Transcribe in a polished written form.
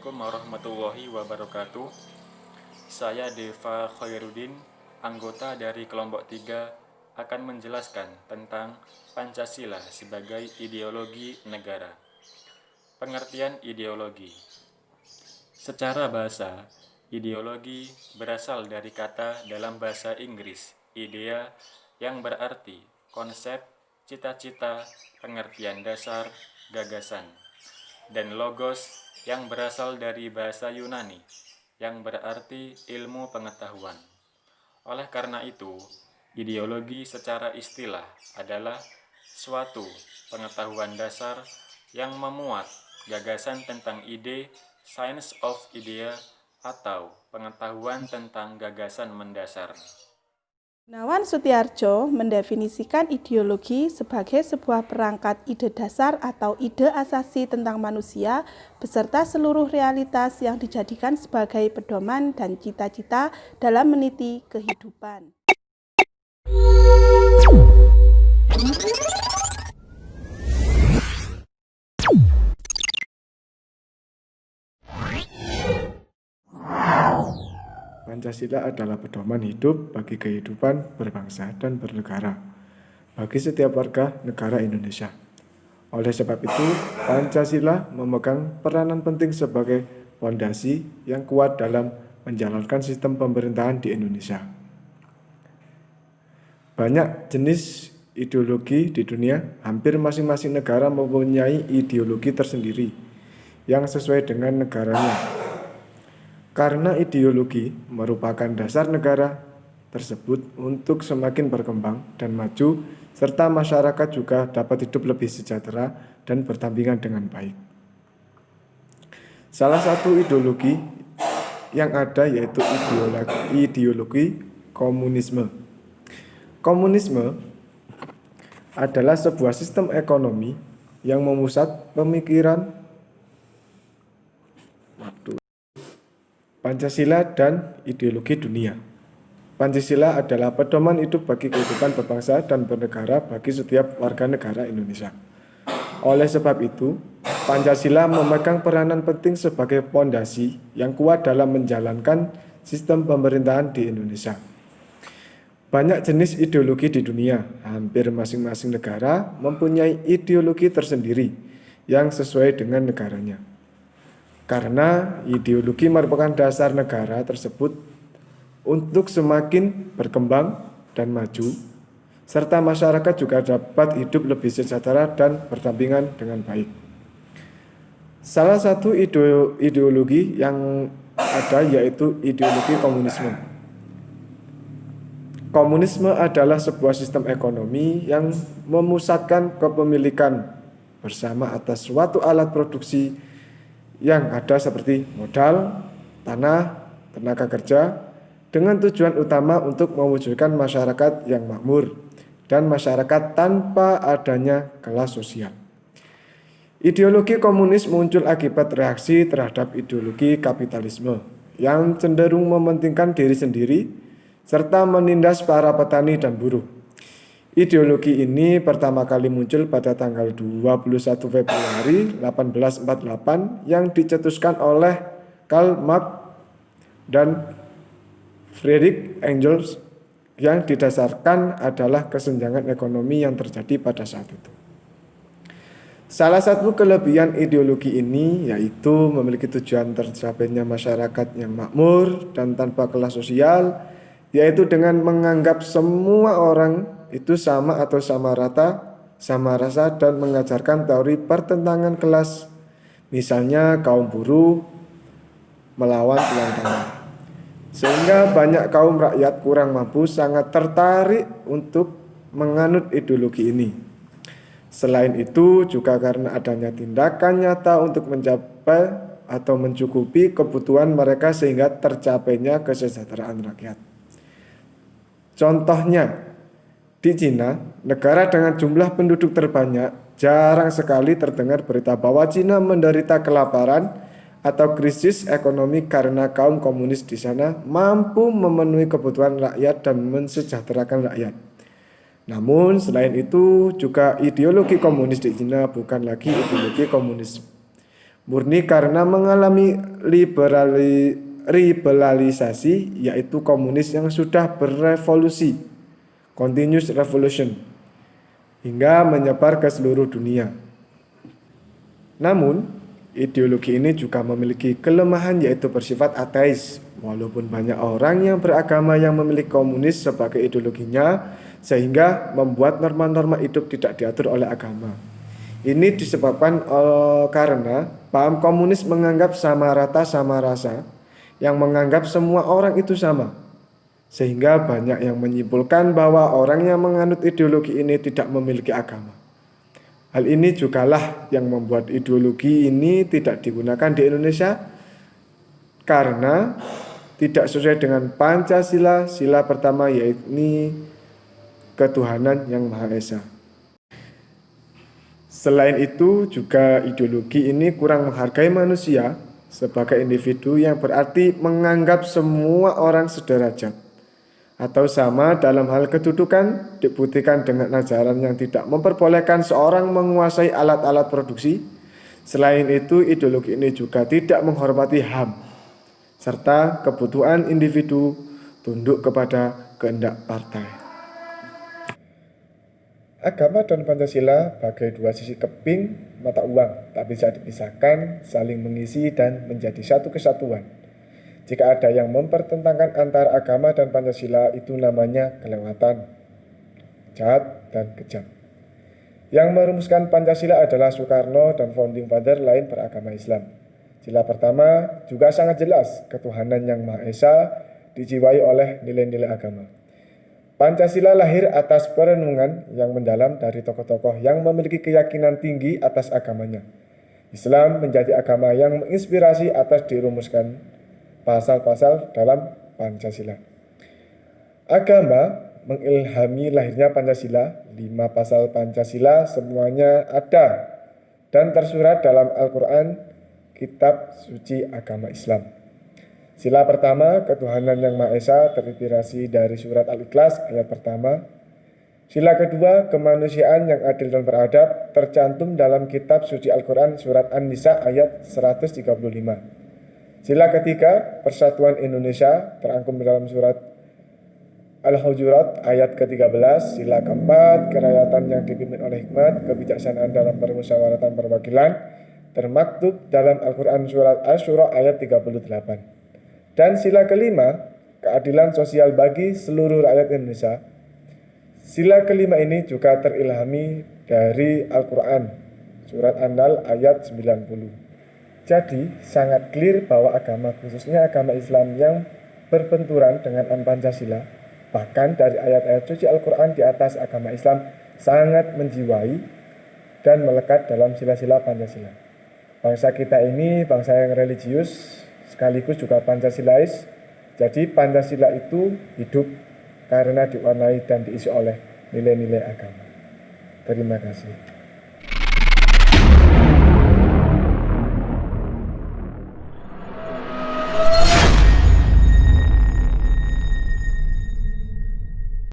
Assalamualaikum warahmatullahi wabarakatuh. Saya Deva Khairuddin, anggota dari kelompok 3, akan menjelaskan tentang Pancasila sebagai ideologi negara. Pengertian ideologi. Secara bahasa, ideologi berasal dari kata dalam bahasa Inggris, idea, yang berarti konsep, cita-cita, pengertian dasar, gagasan, dan logos yang berasal dari bahasa Yunani, yang berarti ilmu pengetahuan. Oleh karena itu, ideologi secara istilah adalah suatu pengetahuan dasar yang memuat gagasan tentang ide, science of idea, atau pengetahuan tentang gagasan mendasar. Gunawan Sutiardjo mendefinisikan ideologi sebagai sebuah perangkat ide dasar atau ide asasi tentang manusia beserta seluruh realitas yang dijadikan sebagai pedoman dan cita-cita dalam meniti kehidupan. Pancasila adalah pedoman hidup bagi kehidupan berbangsa dan bernegara, bagi setiap warga negara Indonesia. Oleh sebab itu, Pancasila memegang peranan penting sebagai fondasi yang kuat dalam menjalankan sistem pemerintahan di Indonesia. Banyak jenis ideologi di dunia, hampir masing-masing negara mempunyai ideologi tersendiri yang sesuai dengan negaranya. Karena ideologi merupakan dasar negara tersebut untuk semakin berkembang dan maju, serta masyarakat juga dapat hidup lebih sejahtera dan berdampingan dengan baik. Salah satu ideologi yang ada yaitu ideologi komunisme. Komunisme adalah sebuah sistem ekonomi yang memusat pemikiran Pancasila dan ideologi dunia. Pancasila adalah pedoman hidup bagi kehidupan berbangsa dan bernegara bagi setiap warga negara Indonesia. Oleh sebab itu, Pancasila memegang peranan penting sebagai fondasi yang kuat dalam menjalankan sistem pemerintahan di Indonesia. Banyak jenis ideologi di dunia, hampir masing-masing negara mempunyai ideologi tersendiri yang sesuai dengan negaranya. Karena ideologi merupakan dasar negara tersebut untuk semakin berkembang dan maju, serta masyarakat juga dapat hidup lebih sejahtera dan berdampingan dengan baik. Salah satu ideologi yang ada yaitu ideologi komunisme. Komunisme adalah sebuah sistem ekonomi yang memusatkan kepemilikan bersama atas suatu alat produksi yang ada seperti modal, tanah, tenaga kerja, dengan tujuan utama untuk mewujudkan masyarakat yang makmur dan masyarakat tanpa adanya kelas sosial. Ideologi komunis muncul akibat reaksi terhadap ideologi kapitalisme yang cenderung mementingkan diri sendiri serta menindas para petani dan buruh. Ideologi ini pertama kali muncul pada tanggal 21 Februari 1848 yang dicetuskan oleh Karl Marx dan Friedrich Engels yang didasarkan adalah kesenjangan ekonomi yang terjadi pada saat itu. Salah satu kelebihan ideologi ini yaitu memiliki tujuan tercapainya masyarakat yang makmur dan tanpa kelas sosial, yaitu dengan menganggap semua orang itu sama atau sama rata, sama rasa, dan mengajarkan teori pertentangan kelas, misalnya kaum buruh melawan tuan tanah. Sehingga banyak kaum rakyat kurang mampu sangat tertarik untuk menganut ideologi ini. Selain itu juga karena adanya tindakan nyata untuk mencapai atau mencukupi kebutuhan mereka sehingga tercapainya kesejahteraan rakyat. Contohnya, di Cina, negara dengan jumlah penduduk terbanyak, jarang sekali terdengar berita bahwa Cina menderita kelaparan atau krisis ekonomi karena kaum komunis di sana mampu memenuhi kebutuhan rakyat dan mensejahterakan rakyat. Namun selain itu juga ideologi komunis di Cina bukan lagi ideologi komunis, murni karena mengalami liberalisasi, yaitu komunis yang sudah berevolusi, continuous revolution, hingga menyebar ke seluruh dunia. Namun, ideologi ini juga memiliki kelemahan, yaitu bersifat ateis. Walaupun banyak orang yang beragama yang memiliki komunis sebagai ideologinya, sehingga membuat norma-norma hidup tidak diatur oleh agama. Ini disebabkan karena paham komunis menganggap sama rata sama rasa, yang menganggap semua orang itu sama. Sehingga banyak yang menyimpulkan bahwa orang yang menganut ideologi ini tidak memiliki agama. Hal ini jugalah yang membuat ideologi ini tidak digunakan di Indonesia karena tidak sesuai dengan Pancasila, sila pertama yaitu ketuhanan yang Maha Esa. Selain itu juga ideologi ini kurang menghargai manusia sebagai individu, yang berarti menganggap semua orang sederajat atau sama dalam hal kedudukan, dibuktikan dengan ajaran yang tidak memperbolehkan seorang menguasai alat-alat produksi. Selain itu, ideologi ini juga tidak menghormati HAM serta kebutuhan individu tunduk kepada kehendak partai. Agama dan Pancasila bagai dua sisi keping mata uang, tak bisa dipisahkan, saling mengisi dan menjadi satu kesatuan. Jika ada yang mempertentangkan antara agama dan Pancasila, itu namanya kelewatan, jahat, dan kejam. Yang merumuskan Pancasila adalah Soekarno dan founding father lain beragama Islam. Sila pertama juga sangat jelas, ketuhanan yang Maha Esa dijiwai oleh nilai-nilai agama. Pancasila lahir atas perenungan yang mendalam dari tokoh-tokoh yang memiliki keyakinan tinggi atas agamanya. Islam menjadi agama yang menginspirasi atas dirumuskan pasal-pasal dalam Pancasila. Agama mengilhami lahirnya Pancasila. 5 pasal Pancasila semuanya ada dan tersurat dalam Al-Quran, kitab suci agama Islam. Sila pertama, ketuhanan yang Maha Esa, terinspirasi dari surat Al-Ikhlas ayat pertama. Sila kedua, kemanusiaan yang adil dan beradab, tercantum dalam kitab suci Al-Quran surat An-Nisa ayat 135. Sila ketiga, persatuan Indonesia, terangkum dalam surat Al-Hujurat ayat ke-13. Sila keempat, kerakyatan yang dipimpin oleh hikmat, kebijaksanaan dalam permusyawaratan perwakilan, termaktub dalam Al-Quran surat Asy-Syura ayat 38. Dan sila kelima, keadilan sosial bagi seluruh rakyat Indonesia. Sila kelima ini juga terilhami dari Al-Quran surat An-Nahl ayat 90. Jadi sangat clear bahwa agama, khususnya agama Islam yang berbenturan dengan Pancasila, bahkan dari ayat-ayat suci Al-Quran di atas agama Islam sangat menjiwai dan melekat dalam sila-sila Pancasila. Bangsa kita ini bangsa yang religius sekaligus juga Pancasilais. Jadi Pancasila itu hidup karena diwarnai dan diisi oleh nilai-nilai agama. Terima kasih.